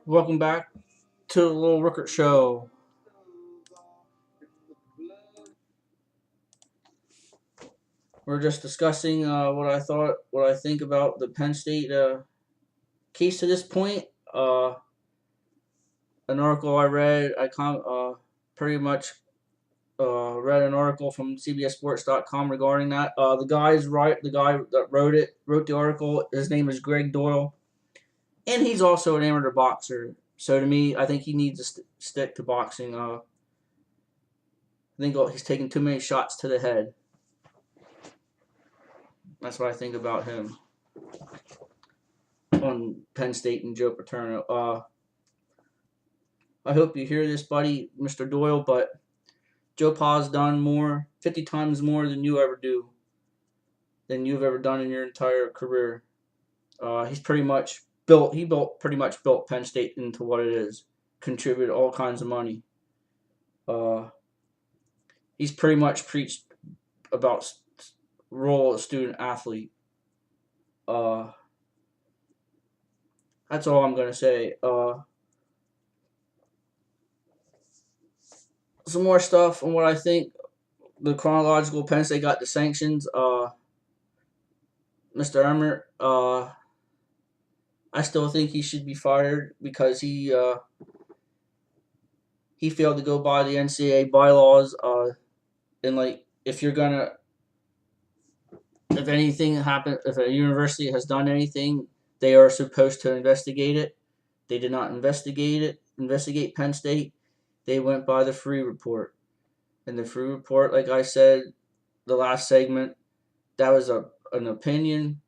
Welcome back to the Little Rickert Show. We're just discussing what I think about the Penn State case to this point. Uh, an article I read, pretty much read an article from CBSSports.com regarding that. The guy that wrote the article. His name is Greg Doyle, and he's also an amateur boxer. So to me, I think he needs to stick to boxing. I think he's taking too many shots to the head. That's what I think about him on Penn State and Joe Paterno. I hope you hear this, buddy, Mr. Doyle, but Joe Pa's done 50 times more than you've ever done in your entire career. He pretty much built Penn State into what it is, contributed all kinds of money. Uh, he's pretty much preached about role of student athlete. Uh, that's all I'm gonna say. Some more stuff on what I think the chronological Penn State got the sanctions. Mr. Emmert, I still think he should be fired because he failed to go by the NCAA bylaws. And like if anything happens, if a university has done anything, they are supposed to investigate it. They did not investigate Penn State. They went by the free report. And the free report, like I said, the last segment, that was an opinion.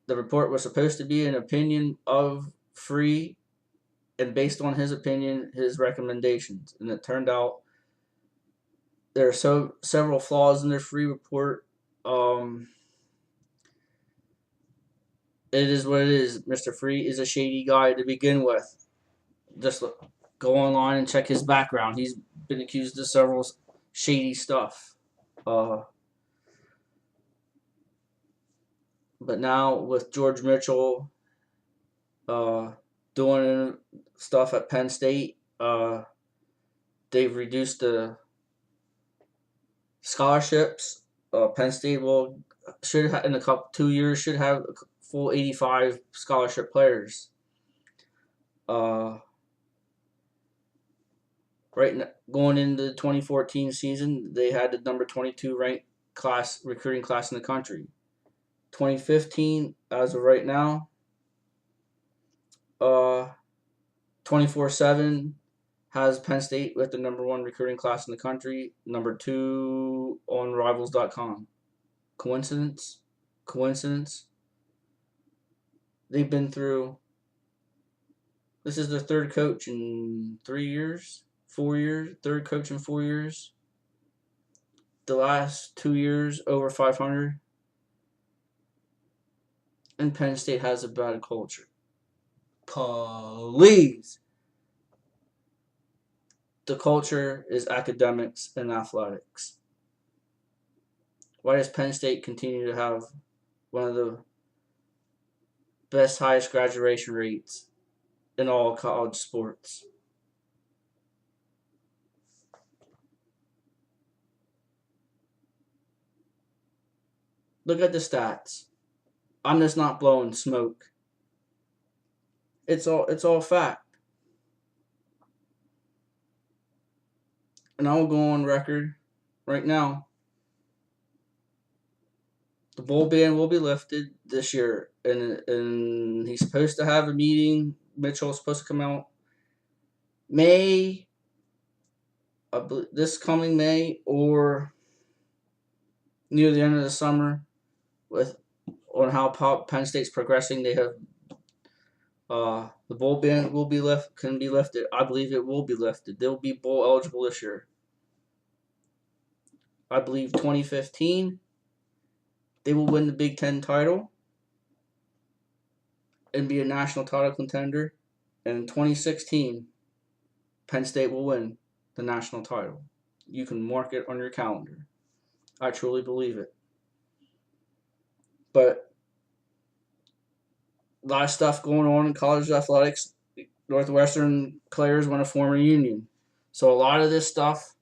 The report was supposed to be an opinion of Free, and based on his opinion, his recommendations. And it turned out there are several flaws in their Free report. It is what it is. Mr. Free is a shady guy to begin with. Just go online and check his background. He's been accused of several shady stuff. Uh, but now with George Mitchell uh, doing stuff at Penn State, they've reduced the scholarships. Penn State should in a couple 2 years should have a full 85 scholarship players. Uh, going into the 2014 season, they had the number 22 ranked recruiting class in the country. 2015, as of right now, 24/7 has Penn State with the number one recruiting class in the country, number two on Rivals.com. Coincidence? Coincidence? They've been through. This is their third coach in 3 years, 4 years. Third coach in 4 years. The last 2 years over 500. And Penn State has a bad culture. Please. The culture is academics and athletics. Why does Penn State continue to have one of the highest graduation rates in all college sports? Look at the stats. I'm just not blowing smoke. It's all fact. And I will go on record right now. The bowl ban will be lifted this year, and he's supposed to have a meeting. Mitchell's supposed to come out May, this coming May, or near the end of the summer, with on how Penn State's progressing. They have the bowl ban can be lifted. I believe it will be lifted. They'll be bowl eligible this year. I believe 2015 they will win the Big Ten title and be a national title contender. And in 2016, Penn State will win the national title. You can mark it on your calendar. I truly believe it. But a lot of stuff going on in college athletics. Northwestern players want to form a union. So a lot of this stuff,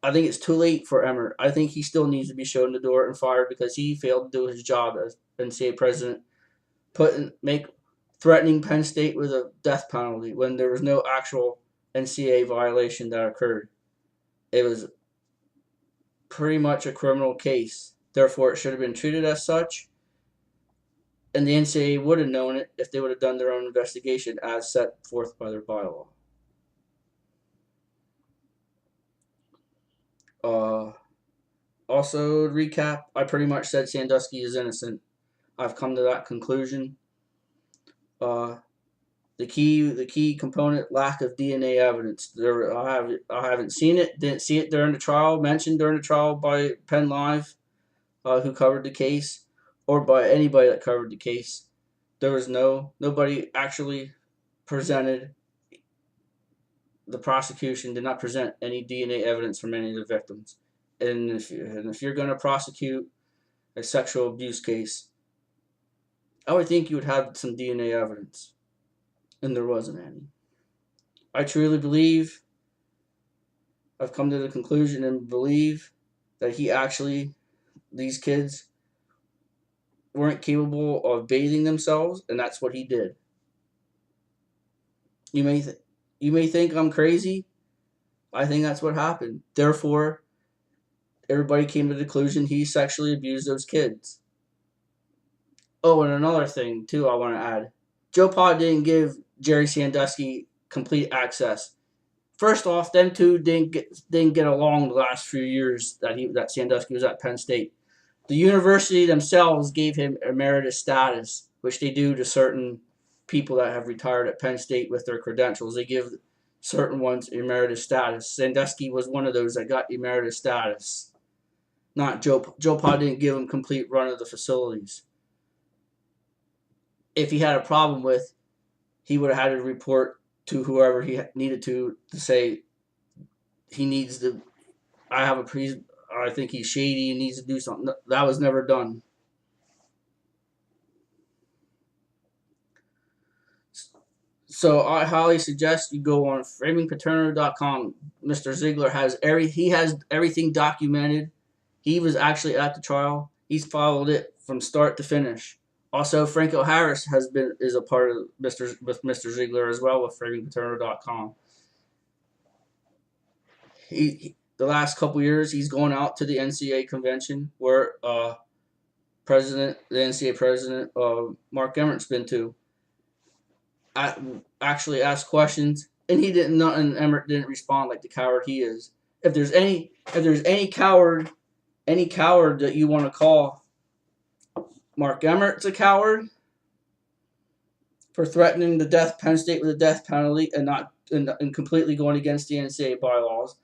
I think it's too late for Emmert. I think he still needs to be shown the door and fired because he failed to do his job as NCAA president, make threatening Penn State with a death penalty when there was no actual NCAA violation that occurred. It was pretty much a criminal case. Therefore, it should have been treated as such, and the NCAA would have known it if they would have done their own investigation as set forth by their bylaw. Uh, Also, recap, I pretty much said Sandusky is innocent. I've come to that conclusion. Uh, the key component, lack of DNA evidence. I haven't seen it. Didn't see it during the trial. Mentioned during the trial by Penn Live, who covered the case, or by anybody that covered the case. There was nobody actually presented. The prosecution did not present any DNA evidence from any of the victims. And if you're going to prosecute a sexual abuse case, I would think you would have some DNA evidence, and there wasn't any. I truly believe, I've come to the conclusion and believe that these kids weren't capable of bathing themselves, and that's what he did. You may, you may think I'm crazy. I think that's what happened. Therefore, everybody came to the conclusion he sexually abused those kids. Oh, and another thing too, I want to add: Joe Pa didn't give Jerry Sandusky complete access. First off, them two didn't get along the last few years that Sandusky was at Penn State. The university themselves gave him emeritus status, which they do to certain people that have retired at Penn State with their credentials. They give certain ones emeritus status. Sandusky was one of those that got emeritus status. Not Joe. Joe Pa didn't give him complete run of the facilities. If he had a problem with, he would have had to report to whoever he needed to say he needs to. I think he's shady and needs to do something. That was never done. So I highly suggest you go on framingpaterno.com. Mr. Ziegler has everything documented. He was actually at the trial. He's followed it from start to finish. Also, Franco Harris is a part of Mr. Ziegler as well with framingpaterno.com. The last couple years he's going out to the NCAA convention where the NCAA president Mark Emmert's been to. Actually asked questions, and and Emmert didn't respond like the coward he is. If there's any coward that you want to call, Mark Emmert's a coward for threatening Penn State with a death penalty and completely going against the NCAA bylaws.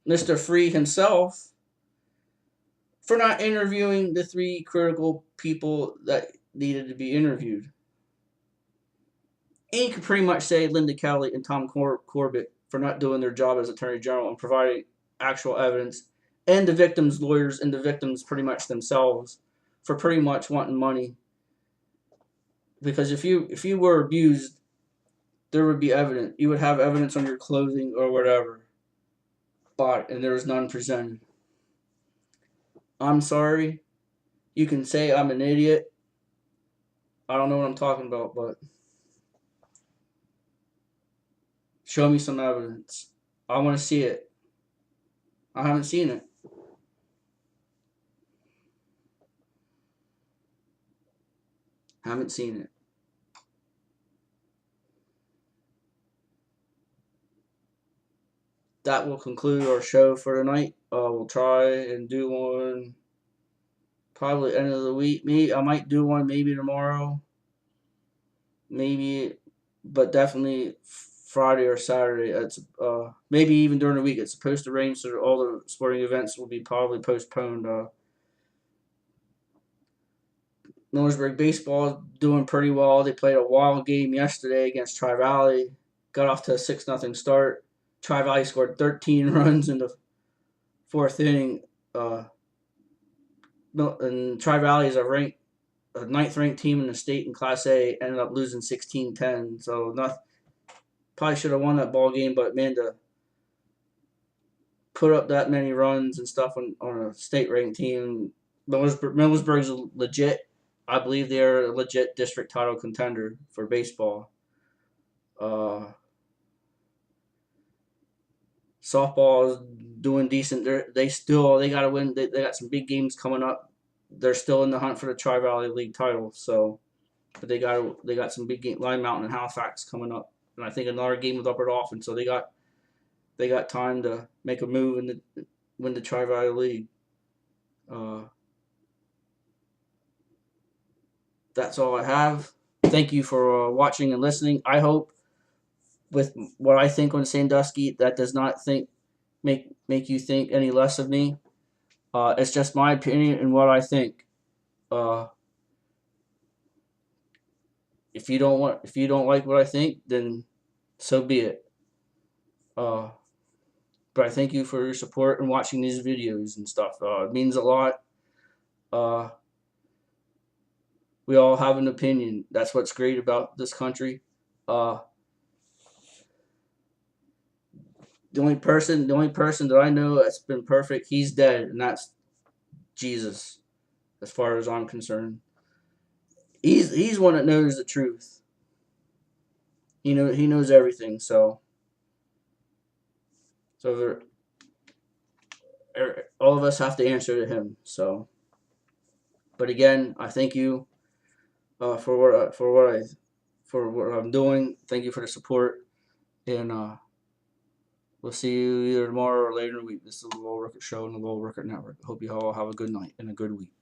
Mr. Free himself for not interviewing the three critical people that needed to be interviewed. And you can pretty much say Linda Kelly and Tom Corbett for not doing their job as Attorney General and providing actual evidence, and the victims' lawyers and the victims pretty much themselves for pretty much wanting money. Because if you were abused, there would be evidence. You would have evidence on your clothing or whatever, and there was none presented. I'm sorry. You can say I'm an idiot. I don't know what I'm talking about, but show me some evidence. I want to see it. I haven't seen it. Haven't seen it. That will conclude our show for tonight. We'll try and do one probably end of the week. I might do one maybe tomorrow. Maybe, but definitely Friday or Saturday. It's maybe even during the week. It's supposed to rain, so all the sporting events will be probably postponed. Millersburg baseball is doing pretty well. They played a wild game yesterday against Tri Valley. Got off to a 6-0 start. Tri Valley scored 13 runs in the fourth inning. And Tri Valley is a ranked a ninth ranked team in the state in Class A ended up losing 16-10. So probably should have won that ball game, but man, to put up that many runs and stuff on a state ranked team, Millersburg's legit. I believe they're a legit district title contender for baseball. Uh, Softball is doing decent. They got to win. They got some big games coming up. They're still in the hunt for the Tri Valley League title. So, but they got some big game. Line Mountain and Halifax coming up, and I think another game with Upper Dauphin. So they got time to make a move and win the Tri Valley League. That's all I have. Thank you for watching and listening. I hope with what I think on Sandusky, that does not make you think any less of me. It's just my opinion and what I think. Uh, if you don't like what I think, then so be it. But I thank you for your support and watching these videos and stuff. It means a lot. We all have an opinion. That's what's great about this country. The only person that I know that's been perfect, he's dead, and that's Jesus. As far as I'm concerned, he's one that knows the truth. He knows everything. So all of us have to answer to him. So, but again, I thank you for what I'm doing. Thank you for the support, and we'll see you either tomorrow or later in the week. This is the Lowell Rickert Show and the Lowell Rickert Network. Hope you all have a good night and a good week.